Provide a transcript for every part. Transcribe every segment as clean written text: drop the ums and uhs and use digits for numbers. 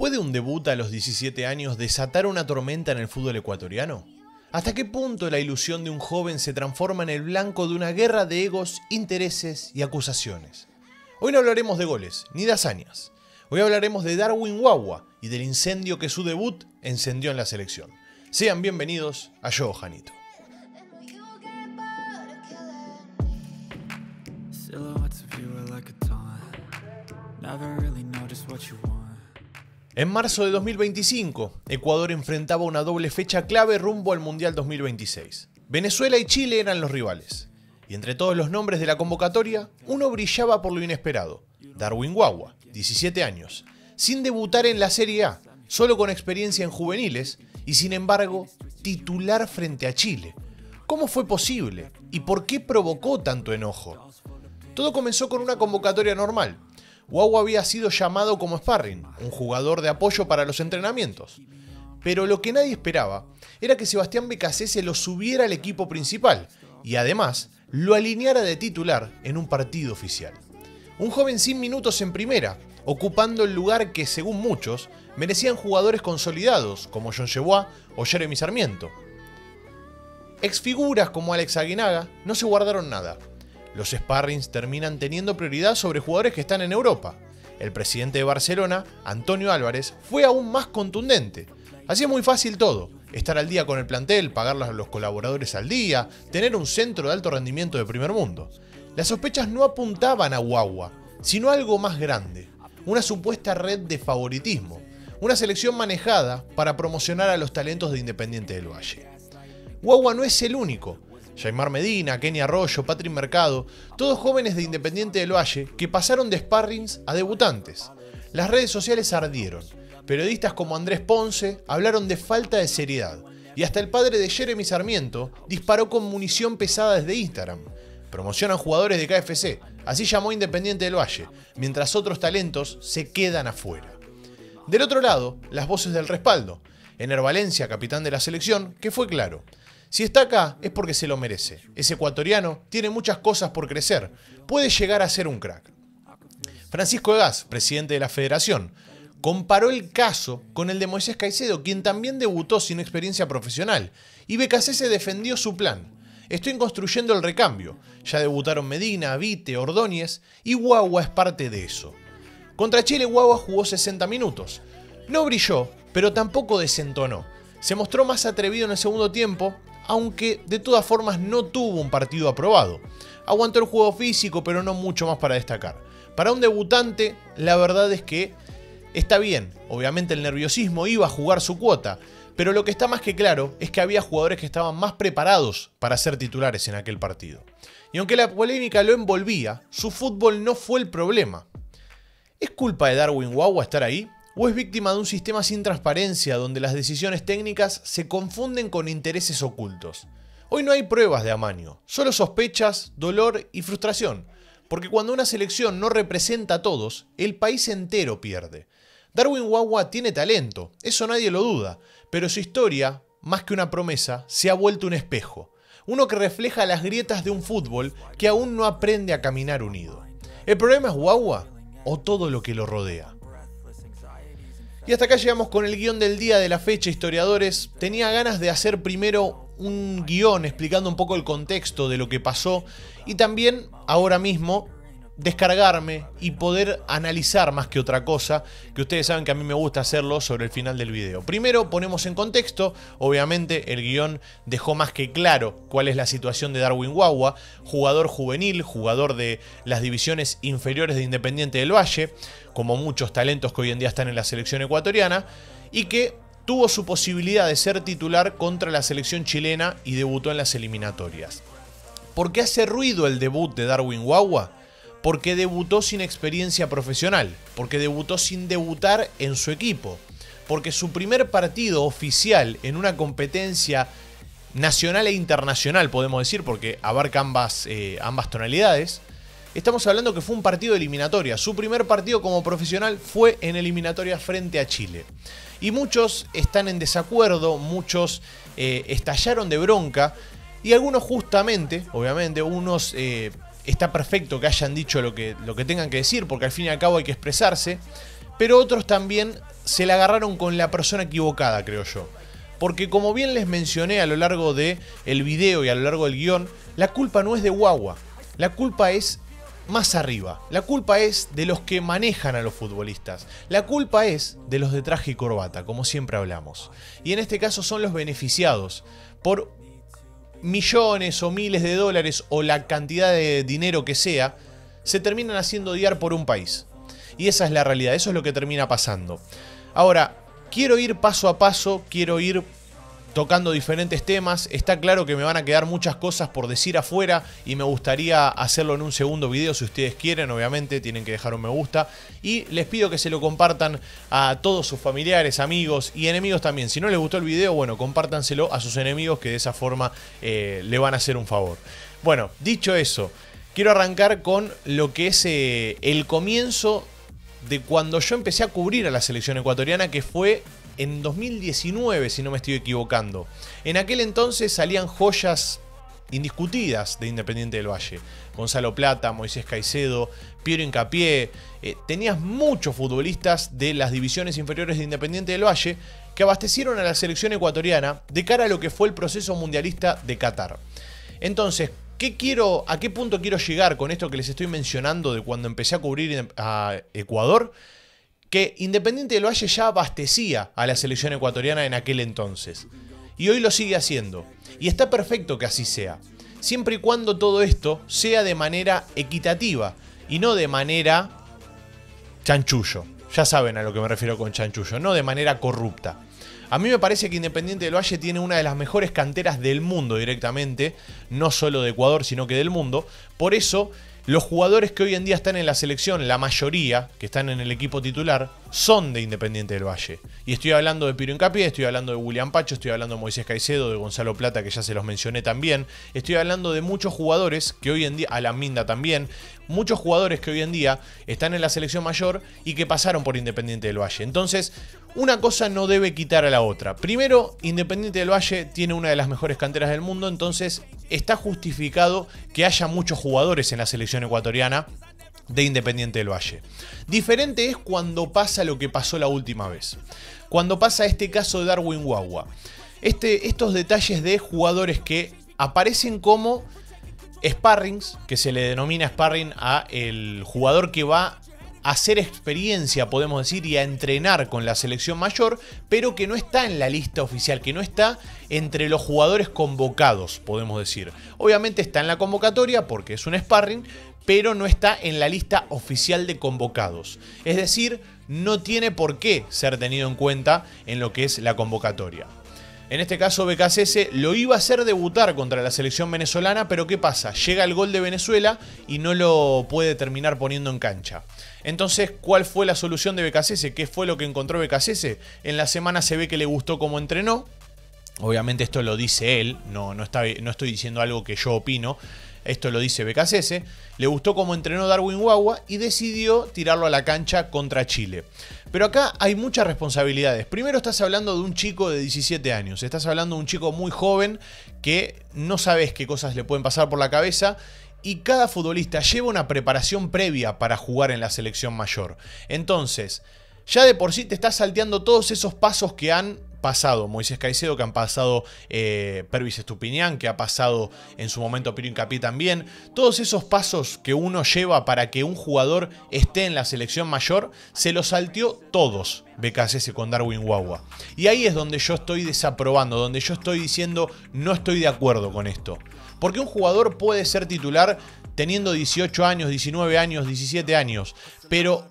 ¿Puede un debut a los 17 años desatar una tormenta en el fútbol ecuatoriano? ¿Hasta qué punto la ilusión de un joven se transforma en el blanco de una guerra de egos, intereses y acusaciones? Hoy no hablaremos de goles, ni de hazañas. Hoy hablaremos de Darwin Wawa y del incendio que su debut encendió en la selección. Sean bienvenidos a Yo Janito. En marzo de 2025, Ecuador enfrentaba una doble fecha clave rumbo al Mundial 2026. Venezuela y Chile eran los rivales. Y entre todos los nombres de la convocatoria, uno brillaba por lo inesperado. Darwin Wawa, 17 años, sin debutar en la Serie A, solo con experiencia en juveniles y sin embargo, titular frente a Chile. ¿Cómo fue posible? ¿Y por qué provocó tanto enojo? Todo comenzó con una convocatoria normal. Wawa había sido llamado como sparring, un jugador de apoyo para los entrenamientos. Pero lo que nadie esperaba era que Sebastián Beccacece lo subiera al equipo principal y además lo alineara de titular en un partido oficial. Un joven sin minutos en primera, ocupando el lugar que, según muchos, merecían jugadores consolidados como John Yeboah o Jeremy Sarmiento. Exfiguras como Alex Aguinaga no se guardaron nada. Los sparrings terminan teniendo prioridad sobre jugadores que están en Europa. El presidente de Barcelona, Antonio Álvarez, fue aún más contundente. Así es muy fácil todo: estar al día con el plantel, pagar a los colaboradores al día, tener un centro de alto rendimiento de primer mundo. Las sospechas no apuntaban a Wawa, sino a algo más grande: una supuesta red de favoritismo, una selección manejada para promocionar a los talentos de Independiente del Valle. Wawa no es el único. Yaimar Medina, Kenny Arroyo, Patrick Mercado, todos jóvenes de Independiente del Valle que pasaron de sparrings a debutantes. Las redes sociales ardieron. Periodistas como Andrés Ponce hablaron de falta de seriedad. Y hasta el padre de Jeremy Sarmiento disparó con munición pesada desde Instagram. Promocionan jugadores de KFC, así llamó Independiente del Valle, mientras otros talentos se quedan afuera. Del otro lado, las voces del respaldo. Ener Valencia, capitán de la selección, que fue claro: si está acá es porque se lo merece. Ese ecuatoriano tiene muchas cosas por crecer. Puede llegar a ser un crack. Francisco Egas, presidente de la federación, comparó el caso con el de Moisés Caicedo, quien también debutó sin experiencia profesional. Y Beccacece defendió su plan: estoy construyendo el recambio. Ya debutaron Medina, Vite, Ordóñez y Wawa es parte de eso. Contra Chile, Wawa jugó 60 minutos. No brilló, pero tampoco desentonó. Se mostró más atrevido en el segundo tiempo, aunque de todas formas no tuvo un partido aprobado. Aguantó el juego físico, pero no mucho más para destacar. Para un debutante, la verdad es que está bien. Obviamente el nerviosismo iba a jugar su cuota, pero lo que está más que claro es que había jugadores que estaban más preparados para ser titulares en aquel partido. Y aunque la polémica lo envolvía, su fútbol no fue el problema. ¿Es culpa de Darwin Wawa estar ahí? ¿O es víctima de un sistema sin transparencia donde las decisiones técnicas se confunden con intereses ocultos? Hoy no hay pruebas de amaño, solo sospechas, dolor y frustración, porque cuando una selección no representa a todos, el país entero pierde. Darwin Wawa tiene talento, eso nadie lo duda, pero su historia, más que una promesa, se ha vuelto un espejo, uno que refleja las grietas de un fútbol que aún no aprende a caminar unido. ¿El problema es Wawa o todo lo que lo rodea? Y hasta acá llegamos con el guión del día de la fecha, historiadores. Tenía ganas de hacer primero un guión explicando un poco el contexto de lo que pasó y también ahora mismo descargarme y poder analizar más que otra cosa, que ustedes saben que a mí me gusta hacerlo sobre el final del video. Primero ponemos en contexto, obviamente el guión dejó más que claro cuál es la situación de Darwin Wawa, jugador juvenil, jugador de las divisiones inferiores de Independiente del Valle, como muchos talentos que hoy en día están en la selección ecuatoriana, y que tuvo su posibilidad de ser titular contra la selección chilena y debutó en las eliminatorias. ¿Por qué hace ruido el debut de Darwin Wawa? Porque debutó sin experiencia profesional, porque debutó sin debutar en su equipo, porque su primer partido oficial en una competencia nacional e internacional, podemos decir, porque abarca ambas tonalidades, estamos hablando que fue un partido de eliminatoria. Su primer partido como profesional fue en eliminatoria frente a Chile. Y muchos están en desacuerdo, muchos estallaron de bronca, y algunos justamente, obviamente, unos... está perfecto que hayan dicho lo que tengan que decir, porque al fin y al cabo hay que expresarse, pero otros también se la agarraron con la persona equivocada, creo yo. Porque como bien les mencioné a lo largo del video y a lo largo del guión, la culpa no es de Guagua. La culpa es más arriba. La culpa es de los que manejan a los futbolistas. La culpa es de los de traje y corbata, como siempre hablamos. Y en este caso son los beneficiados por millones o miles de dólares o la cantidad de dinero que sea, se terminan haciendo odiar por un país. Y esa es la realidad, eso es lo que termina pasando. Ahora, quiero ir paso a paso, quiero ir tocando diferentes temas. Está claro que me van a quedar muchas cosas por decir afuera y me gustaría hacerlo en un segundo video si ustedes quieren. Obviamente tienen que dejar un me gusta y les pido que se lo compartan a todos sus familiares, amigos y enemigos también. Si no les gustó el video, bueno, compártanselo a sus enemigos, que de esa forma le van a hacer un favor. Bueno, dicho eso, quiero arrancar con lo que es el comienzo de cuando yo empecé a cubrir a la selección ecuatoriana, que fue en 2019, si no me estoy equivocando. En aquel entonces salían joyas indiscutidas de Independiente del Valle. Gonzalo Plata, Moisés Caicedo, Piero Hincapié. Tenías muchos futbolistas de las divisiones inferiores de Independiente del Valle que abastecieron a la selección ecuatoriana de cara a lo que fue el proceso mundialista de Qatar. Entonces, ¿a qué punto quiero llegar con esto que les estoy mencionando de cuando empecé a cubrir a Ecuador? Que Independiente del Valle ya abastecía a la selección ecuatoriana en aquel entonces. Y hoy lo sigue haciendo. Y está perfecto que así sea. Siempre y cuando todo esto sea de manera equitativa y no de manera chanchullo. Ya saben a lo que me refiero con chanchullo, no de manera corrupta. A mí me parece que Independiente del Valle tiene una de las mejores canteras del mundo directamente, no solo de Ecuador, sino que del mundo. Por eso, los jugadores que hoy en día están en la selección, la mayoría que están en el equipo titular, son de Independiente del Valle. Y estoy hablando de Piero Hincapié, estoy hablando de William Pacho, estoy hablando de Moisés Caicedo, de Gonzalo Plata, que ya se los mencioné también. Estoy hablando de muchos jugadores que hoy en día, Alan Minda también, muchos jugadores que hoy en día están en la selección mayor y que pasaron por Independiente del Valle. Entonces, una cosa no debe quitar a la otra. Primero, Independiente del Valle tiene una de las mejores canteras del mundo, entonces está justificado que haya muchos jugadores en la selección ecuatoriana de Independiente del Valle. Diferente es cuando pasa lo que pasó la última vez. Cuando pasa este caso de Darwin Guagua. Estos detalles de jugadores que aparecen como sparrings, que se le denomina sparring a el jugador que va a hacer experiencia, podemos decir, y a entrenar con la selección mayor, pero que no está en la lista oficial, que no está entre los jugadores convocados, podemos decir. Obviamente está en la convocatoria porque es un sparring, pero no está en la lista oficial de convocados. Es decir, no tiene por qué ser tenido en cuenta en lo que es la convocatoria. En este caso, BKCS lo iba a hacer debutar contra la selección venezolana, pero ¿qué pasa? Llega el gol de Venezuela y no lo puede terminar poniendo en cancha. Entonces, ¿cuál fue la solución de BKCS? ¿Qué fue lo que encontró BKCS? En la semana se ve que le gustó cómo entrenó. Obviamente esto lo dice él, no estoy diciendo algo que yo opino. Esto lo dice BKCS. Le gustó cómo entrenó Darwin Guagua y decidió tirarlo a la cancha contra Chile. Pero acá hay muchas responsabilidades. Primero, estás hablando de un chico de 17 años. Estás hablando de un chico muy joven que no sabes qué cosas le pueden pasar por la cabeza. Y cada futbolista lleva una preparación previa para jugar en la selección mayor. Entonces, ya de por sí te estás salteando todos esos pasos que han pasado Moisés Caicedo, que han pasado Pervis Estupiñán, que ha pasado en su momento Piero Hincapié también. Todos esos pasos que uno lleva para que un jugador esté en la selección mayor, se los salteó todos BKCS con Darwin Guagua. Y ahí es donde yo estoy desaprobando, donde yo estoy diciendo no estoy de acuerdo con esto. Porque un jugador puede ser titular teniendo 18 años, 19 años, 17 años, pero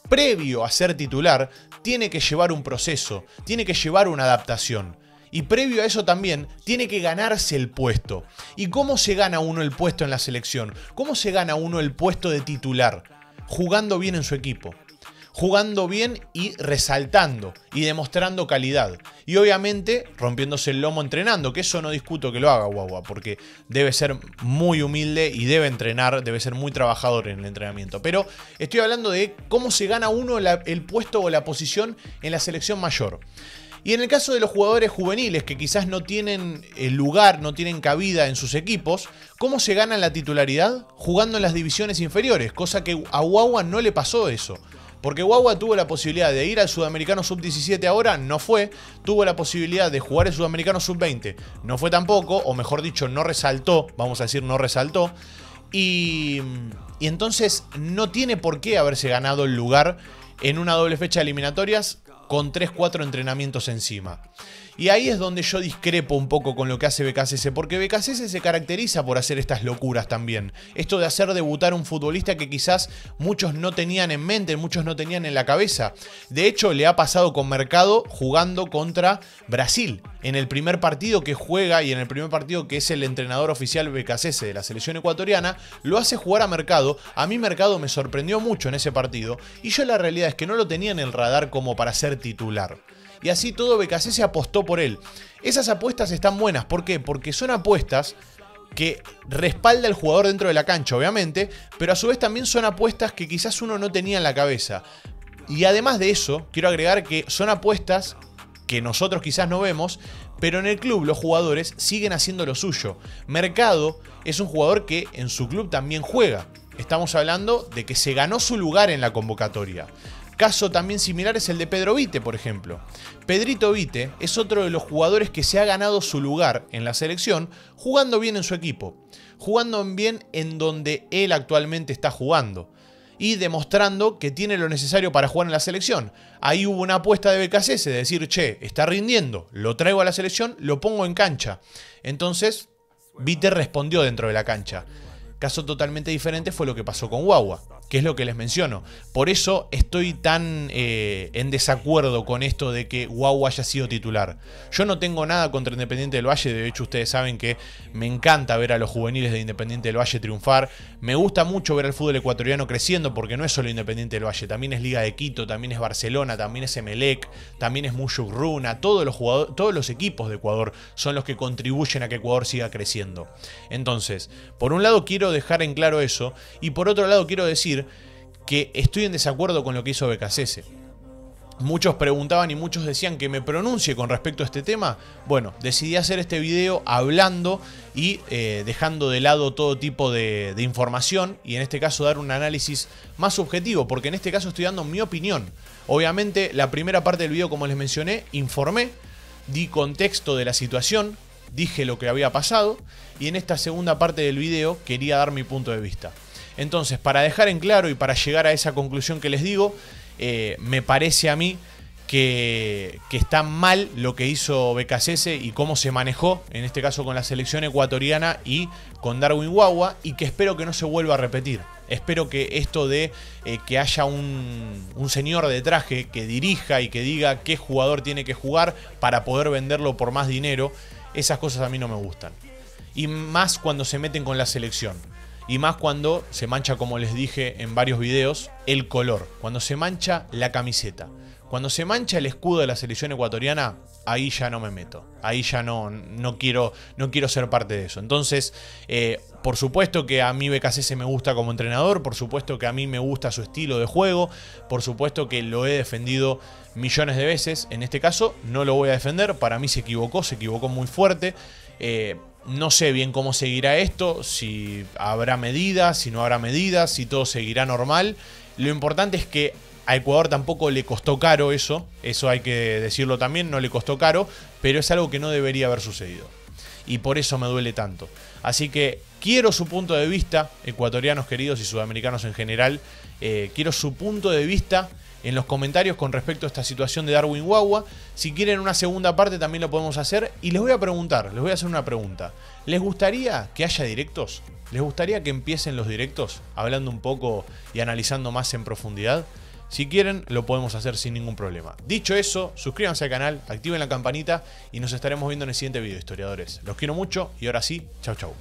previo a ser titular, tiene que llevar un proceso, tiene que llevar una adaptación. Y previo a eso también, tiene que ganarse el puesto. ¿Y cómo se gana uno el puesto en la selección? ¿Cómo se gana uno el puesto de titular? Jugando bien en su equipo. Jugando bien y resaltando y demostrando calidad. Y obviamente rompiéndose el lomo entrenando, que eso no discuto que lo haga Guagua, porque debe ser muy humilde y debe entrenar, debe ser muy trabajador en el entrenamiento. Pero estoy hablando de cómo se gana uno el puesto o la posición en la selección mayor. Y en el caso de los jugadores juveniles que quizás no tienen el lugar, no tienen cabida en sus equipos, ¿cómo se gana la titularidad? Jugando en las divisiones inferiores, cosa que a Guagua no le pasó eso. Porque Guagua tuvo la posibilidad de ir al Sudamericano Sub-17 ahora, no fue. Tuvo la posibilidad de jugar el Sudamericano Sub-20, no fue tampoco, o mejor dicho, no resaltó, vamos a decir, no resaltó. Y entonces no tiene por qué haberse ganado el lugar en una doble fecha de eliminatorias con 3-4 entrenamientos encima. Y ahí es donde yo discrepo un poco con lo que hace BKSS, porque BKSS se caracteriza por hacer estas locuras también. Esto de hacer debutar a un futbolista que quizás muchos no tenían en mente, muchos no tenían en la cabeza. De hecho, le ha pasado con Mercado jugando contra Brasil. En el primer partido que juega y en el primer partido que es el entrenador oficial BKSS de la selección ecuatoriana, lo hace jugar a Mercado. A mí Mercado me sorprendió mucho en ese partido y yo la realidad es que no lo tenía en el radar como para ser titular. Y así todo BKSS apostó por él. Esas apuestas están buenas. ¿Por qué? Porque son apuestas que respalda al jugador dentro de la cancha, obviamente, pero a su vez también son apuestas que quizás uno no tenía en la cabeza. Y además de eso, quiero agregar que son apuestas que nosotros quizás no vemos, pero en el club los jugadores siguen haciendo lo suyo. Mercado es un jugador que en su club también juega. Estamos hablando de que se ganó su lugar en la convocatoria. Caso también similar es el de Pedro Vite, por ejemplo. Pedrito Vite es otro de los jugadores que se ha ganado su lugar en la selección jugando bien en su equipo. Jugando bien en donde él actualmente está jugando. Y demostrando que tiene lo necesario para jugar en la selección. Ahí hubo una apuesta de BKSS de decir, che, está rindiendo, lo traigo a la selección, lo pongo en cancha. Entonces, Vite respondió dentro de la cancha. Caso totalmente diferente fue lo que pasó con Guagua, que es lo que les menciono. Por eso estoy tan en desacuerdo con esto de que Guagua haya sido titular. Yo no tengo nada contra Independiente del Valle, de hecho ustedes saben que me encanta ver a los juveniles de Independiente del Valle triunfar. Me gusta mucho ver al fútbol ecuatoriano creciendo porque no es solo Independiente del Valle, también es Liga de Quito, también es Barcelona, también es Emelec, también es Mushuk Runa. Todos los equipos de Ecuador son los que contribuyen a que Ecuador siga creciendo. Entonces, por un lado quiero dejar en claro eso y por otro lado quiero decir que estoy en desacuerdo con lo que hizo BKSS. Muchos preguntaban y muchos decían que me pronuncie con respecto a este tema. Bueno, decidí hacer este video hablando y dejando de lado todo tipo de información y en este caso dar un análisis más subjetivo, porque en este caso estoy dando mi opinión. Obviamente la primera parte del video, como les mencioné, informé, di contexto de la situación, dije lo que había pasado y en esta segunda parte del video quería dar mi punto de vista. Entonces, para dejar en claro y para llegar a esa conclusión que les digo, me parece a mí que está mal lo que hizo BKSS y cómo se manejó, en este caso con la selección ecuatoriana y con Darwin Guagua, y que espero que no se vuelva a repetir. Espero que esto de que haya un señor de traje que dirija y que diga qué jugador tiene que jugar para poder venderlo por más dinero, esas cosas a mí no me gustan. Y más cuando se meten con la selección. Y más cuando se mancha, como les dije en varios videos, el color. Cuando se mancha la camiseta. Cuando se mancha el escudo de la selección ecuatoriana, ahí ya no me meto. Ahí ya no quiero ser parte de eso. Entonces, por supuesto que a mí BKSS me gusta como entrenador. Por supuesto que a mí me gusta su estilo de juego. Por supuesto que lo he defendido millones de veces. En este caso, no lo voy a defender. Para mí se equivocó muy fuerte. No sé bien cómo seguirá esto, si habrá medidas, si no habrá medidas, si todo seguirá normal. Lo importante es que a Ecuador tampoco le costó caro eso hay que decirlo también, no le costó caro, pero es algo que no debería haber sucedido. Y por eso me duele tanto. Así que quiero su punto de vista, ecuatorianos queridos y sudamericanos en general, quiero su punto de vista en los comentarios con respecto a esta situación de Darwin Guagua. Si quieren una segunda parte también lo podemos hacer. Y les voy a preguntar, les voy a hacer una pregunta. ¿Les gustaría que haya directos? ¿Les gustaría que empiecen los directos hablando un poco y analizando más en profundidad? Si quieren, lo podemos hacer sin ningún problema. Dicho eso, suscríbanse al canal, activen la campanita y nos estaremos viendo en el siguiente video, historiadores. Los quiero mucho y ahora sí, chau chau.